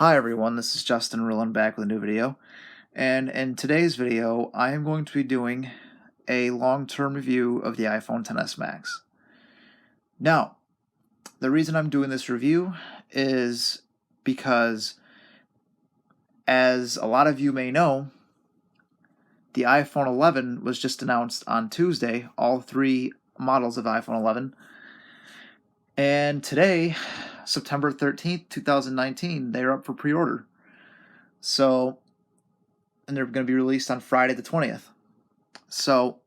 Hi everyone, this is Justin Rulon back with a new video, and in today's video I am going to be doing a long-term review of the iPhone XS Max. Now, the reason I'm doing this review is because, as a lot of you may know, the iPhone 11 was just announced on Tuesday, all three models of iPhone 11, and today, September 13th, 2019, they're up for pre-order. So, and they're going to be released on Friday the 20th. So,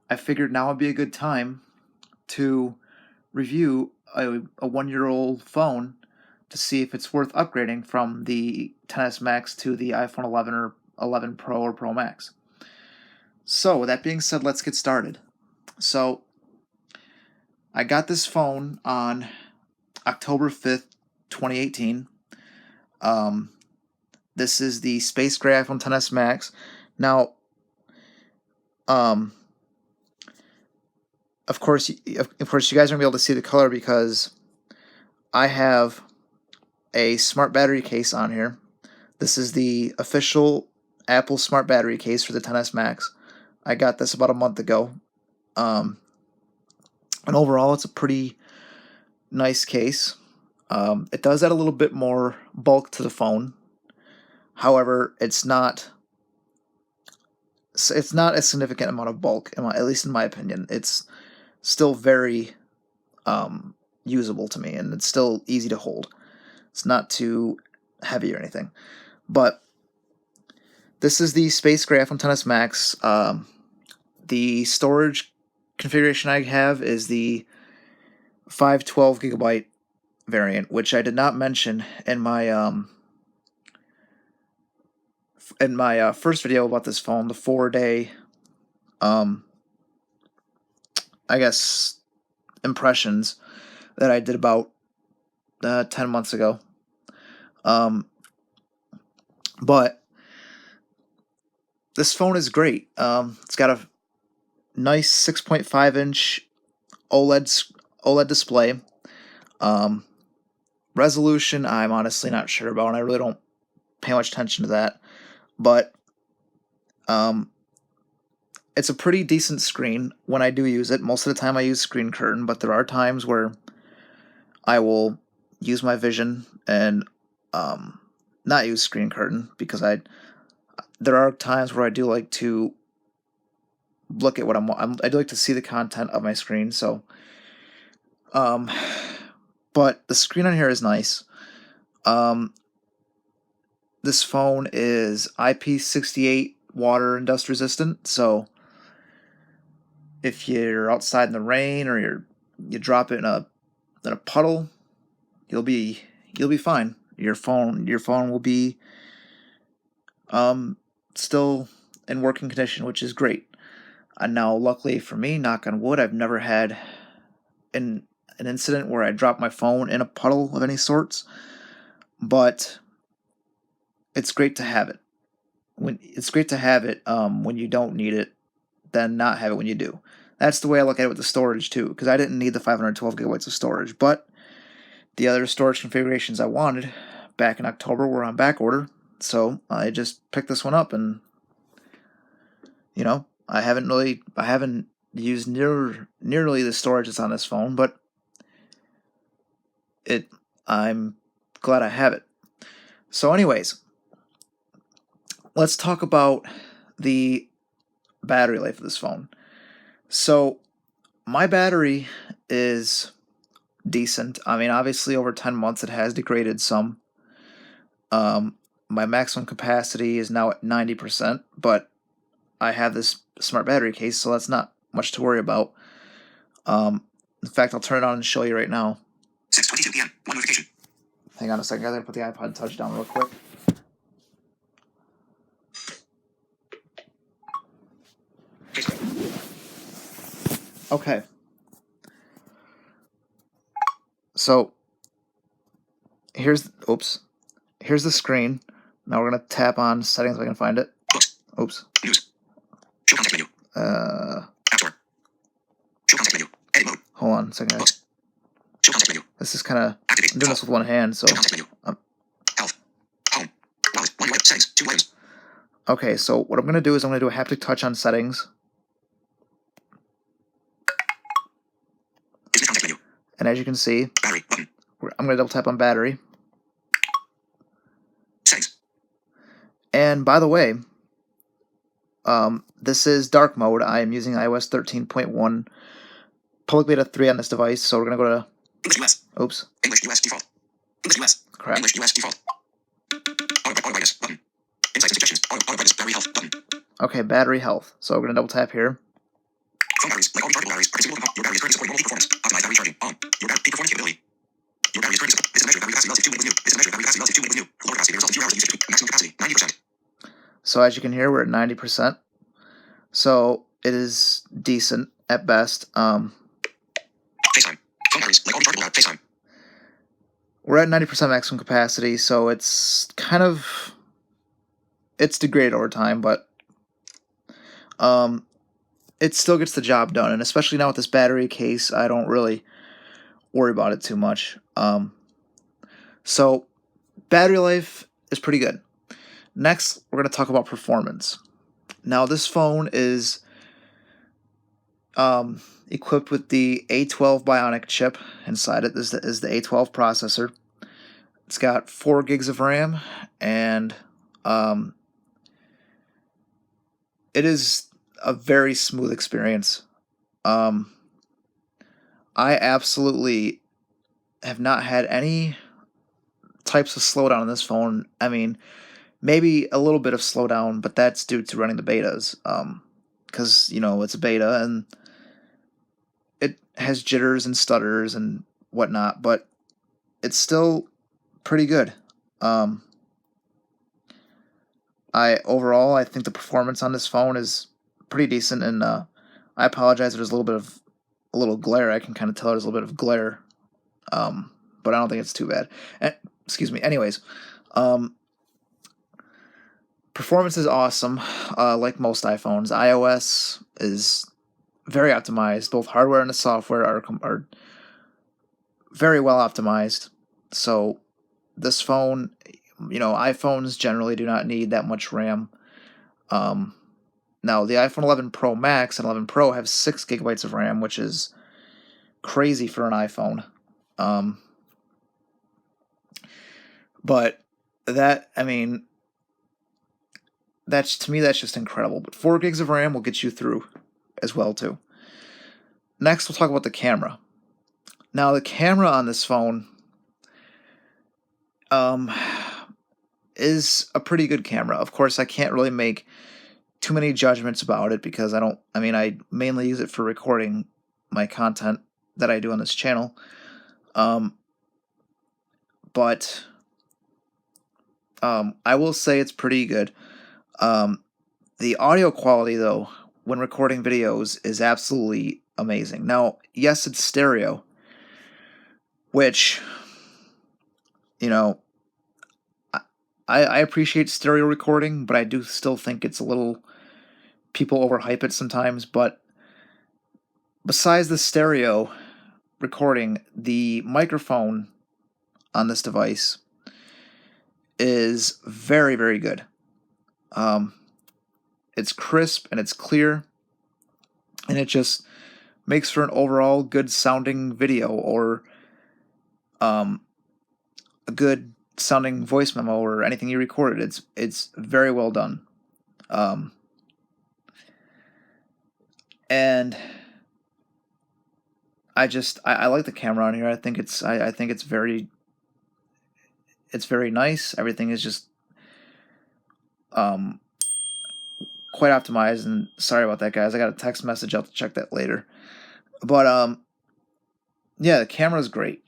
I figured now would be a good time to review a one-year-old phone to see if it's worth upgrading from the XS Max to the iPhone 11 or 11 Pro or Pro Max. So, with that being said, let's get started. So, I got this phone on October 5th, 2018. This is the Space Gray iPhone XS Max. Now, of course, you guys are going to be able to see the color because I have a smart battery case on here. This is the official Apple smart battery case for the XS Max. I got this about a month ago. And overall, it's a pretty nice case. It does add a little bit more bulk to the phone. However, it's not a significant amount of bulk, at least in my opinion. It's still very usable to me, and it's still easy to hold. It's not too heavy or anything. But this is the Space Gray iPhone XS Max. The storage configuration I have is the 512 gigabyte variant, which I did not mention in my first video about this phone, the 4-day I guess impressions that I did about 10 months ago. But this phone is great. It's got a nice 6.5-inch OLED display. Resolution, I'm honestly not sure about, and I really don't pay much attention to that. But it's a pretty decent screen when I do use it. Most of the time I use screen curtain, but there are times where I will use my vision and not use screen curtain, because there are times where I do like to look at what I do like to see the content of my screen. So, but the screen on here is nice. This phone is IP68 water and dust resistant, so if you're outside in the rain or you drop it in a puddle, you'll be fine. Your phone will be still in working condition, which is great. And now, luckily for me, knock on wood, I've never had an incident where I dropped my phone in a puddle of any sorts. But it's great to have it. When you don't need it, then not have it when you do. That's the way I look at it with the storage too, because I didn't need the 512 gigabytes of storage, but the other storage configurations I wanted back in October were on back order, so I just picked this one up, and I haven't used nearly the storage that's on this phone, but I'm glad I have it. So anyways, let's talk about the battery life of this phone. So, my battery is decent. I mean, obviously over 10 months it has degraded some. My maximum capacity is now at 90%, but I have this smart battery case, so that's not much to worry about. In fact, I'll turn it on and show you right now. 6:22 p.m. One notification. Hang on a second, I gotta put the iPod Touch down real quick. Okay. So here's the screen. Now we're gonna tap on settings if I can find it. Books. Oops. News. Show context menu. App Store. Show context menu. Edit mode. Hold on a second. Books. Show context menu. This is kind of, Activate. I'm doing this with one hand, so. Show context menu. Health. 2 items. Okay, so what I'm going to do is I'm going to do a haptic touch on settings. Display context menu. And as you can see, Battery button. I'm going to double tap on battery. Settings. And by the way, this is dark mode. I am using iOS 13.1 public beta 3 on this device, so we're going to go to... English US. Oops. English US default. English US. Crap. English US default. Auto brightness button. Insights and suggestions. Auto brightness. Battery health button. Okay, battery health. So we're going to double tap here. Phone batteries, like all rechargeable batteries, are consumable. Your battery is currently supporting multi performance. Optimize battery charging. On. Your battery peak performance capability. Your battery is currently supporting. This is measured battery capacity relative to 2 minutes new. This is measured battery capacity relative to 2 minutes new. Lower capacity may result in 2 hours of usage. Maximum capacity 90%. So as you can hear, we're at 90%. So it is decent at best. FaceTime. Phone batteries, like all rechargeable batteries. FaceTime. We're at 90% maximum capacity, so it's kind of... It's degraded over time, but it still gets the job done. And especially now with this battery case, I don't really worry about it too much. So battery life is pretty good. Next, we're going to talk about performance. Now, this phone is equipped with the A12 Bionic chip inside it. This is the A12 processor. It's got 4 gigs of RAM, and it is a very smooth experience. I absolutely have not had any types of slowdown on this phone. I mean, maybe a little bit of slowdown, but that's due to running the betas. Because, you know, it's a beta and it has jitters and stutters and whatnot, but it's still pretty good. Overall, I think the performance on this phone is pretty decent, and I apologize if there's a little glare. I can kind of tell there's a little bit of glare, but I don't think it's too bad. Excuse me. Anyways, performance is awesome. Like most iPhones, iOS is very optimized. Both hardware and the software are very well optimized. So this phone, you know, iPhones generally do not need that much RAM. Now, the iPhone 11 Pro Max and 11 Pro have 6 gigabytes of RAM, which is crazy for an iPhone. But that, I mean, to me, that's just incredible. But 4 gigs of RAM will get you through as well, too. Next, we'll talk about the camera. Now, the camera on this phone is a pretty good camera. Of course, I can't really make too many judgments about it because I mainly use it for recording my content that I do on this channel. But I will say it's pretty good. The audio quality, though, when recording videos is absolutely amazing. Now, yes, it's stereo, which, you know, I appreciate stereo recording, but I do still think it's a little... People overhype it sometimes, but besides the stereo recording, the microphone on this device is very, very good. It's crisp and it's clear, and it just makes for an overall good sounding video or a good sounding voice memo or anything you recorded. It's very well done. And I like the camera on here. I think it's very nice. Everything is just quite optimized, and sorry about that, guys. I got a text message. I'll have to check that later. But yeah, the camera's great.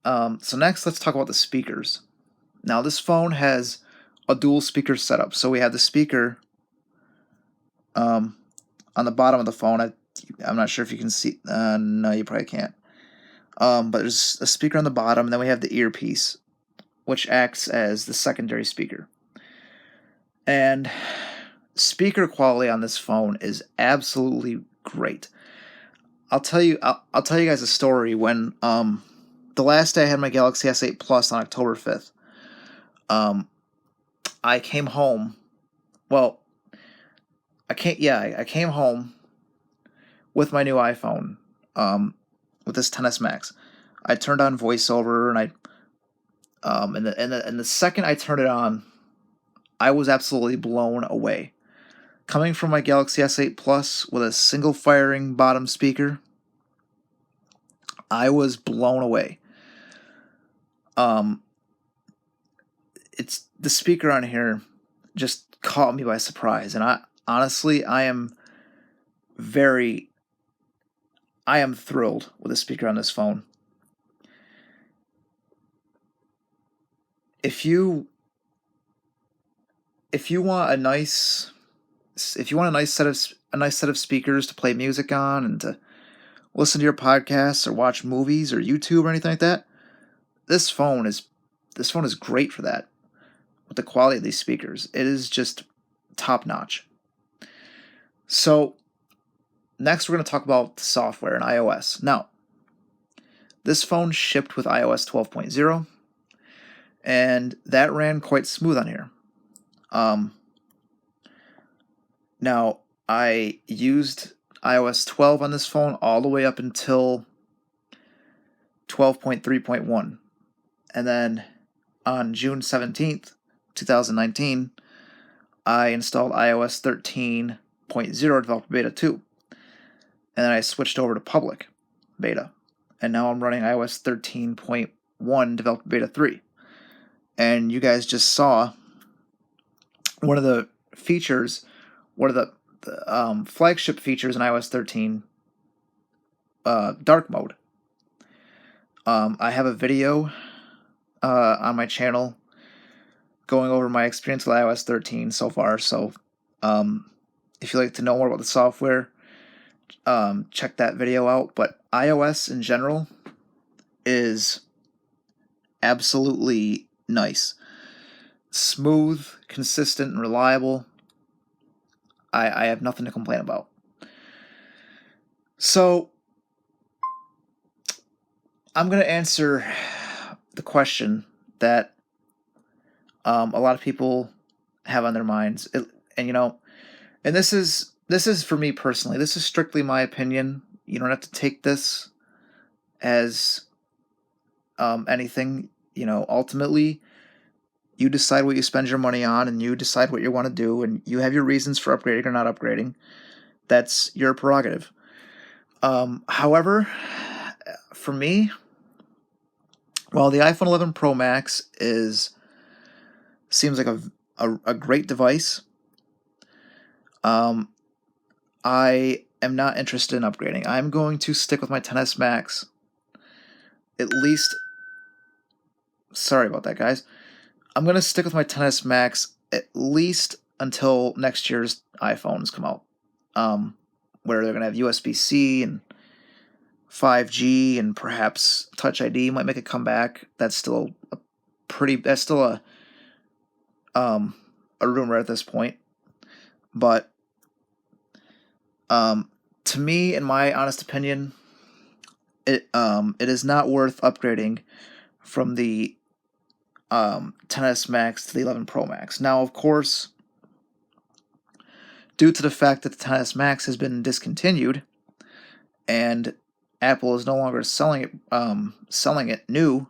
So next, let's talk about the speakers. Now, this phone has a dual speaker setup. So we have the speaker on the bottom of the phone. I'm not sure if you can see. No, you probably can't. But there's a speaker on the bottom, and then we have the earpiece, which acts as the secondary speaker. And speaker quality on this phone is absolutely great. I'll tell you guys a story. When the last day I had my Galaxy S8 Plus on October 5th, I came home. Well, I came home with my new iPhone, with this XS Max. I turned on VoiceOver, and and the second I turned it on, I was absolutely blown away. Coming from my Galaxy S8 Plus with a single firing bottom speaker, I was blown away. It's the speaker on here just caught me by surprise, and I am very I am thrilled with the speaker on this phone. If you if you want a nice a nice set of speakers to play music on and to listen to your podcasts or watch movies or YouTube or anything like that, this phone is great for that. With the quality of these speakers, it is just top notch. So next, we're going to talk about the software and iOS. Now, this phone shipped with iOS 12.0, and that ran quite smooth on here. Now, I used iOS 12 on this phone all the way up until 12.3.1. And then on June 17th, 2019, I installed iOS 13.0 Developer Beta 2. And then I switched over to public beta. And now I'm running iOS 13.1 Developer Beta 3. And you guys just saw one of the flagship features in iOS 13, dark mode. I have a video on my channel going over my experience with iOS 13 so far. So if you'd like to know more about the software, check that video out. But iOS in general is absolutely nice. Smooth, consistent, and reliable. I have nothing to complain about. So I'm going to answer the question that a lot of people have on their minds. And this is for me personally. This is strictly my opinion. You don't have to take this as anything. Ultimately, you decide what you spend your money on, and you decide what you want to do, and you have your reasons for upgrading or not upgrading. That's your prerogative. However, for me, while the iPhone 11 Pro Max seems like a great device, I am not interested in upgrading. I'm going to stick with my XS Max. At least, sorry about that, guys. I'm going to stick with my XS Max at least until next year's iPhones come out, where they're going to have USB-C and 5G, and perhaps Touch ID might make a comeback. That's still a rumor at this point. But to me, in my honest opinion, it is not worth upgrading from the 10s Max to the 11 Pro Max. Now, of course, due to the fact that the 10s Max has been discontinued and Apple is no longer selling it new,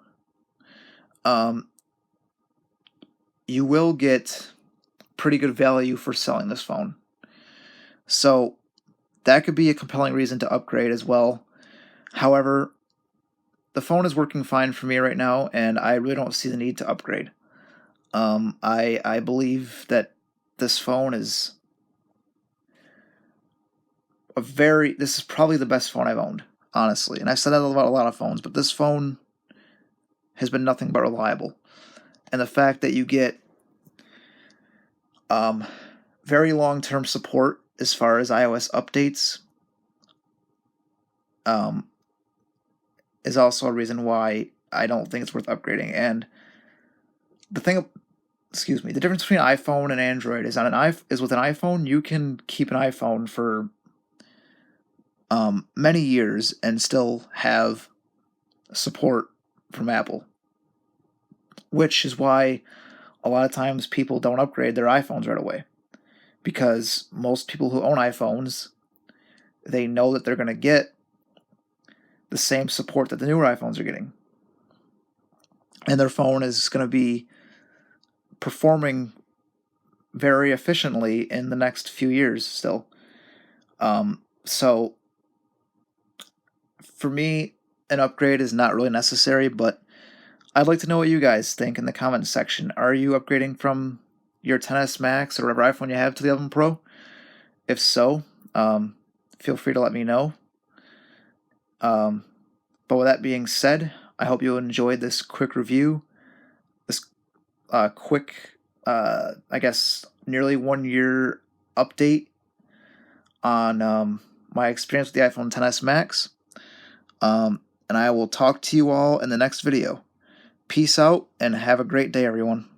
you will get pretty good value for selling this phone. So that could be a compelling reason to upgrade as well. However, the phone is working fine for me right now, and I really don't see the need to upgrade. I believe that this phone is this is probably the best phone I've owned, honestly. And I've said that about a lot of phones, but this phone has been nothing but reliable. And the fact that you get very long-term support as far as iOS updates is also a reason why I don't think it's worth upgrading. And the difference between iPhone and Android is with an iPhone you can keep an iPhone for many years and still have support from Apple, which is why a lot of times people don't upgrade their iPhones right away because most people who own iPhones, they know that they're going to get the same support that the newer iPhones are getting. And their phone is going to be performing very efficiently in the next few years still. So for me, an upgrade is not really necessary, but I'd like to know what you guys think in the comments section. Are you upgrading from your XS Max or whatever iPhone you have to the 11 Pro? If so, feel free to let me know. But with that being said, I hope you enjoyed this quick review, this quick, I guess, nearly 1 year update on my experience with the iPhone XS Max. And I will talk to you all in the next video. Peace out and have a great day, everyone.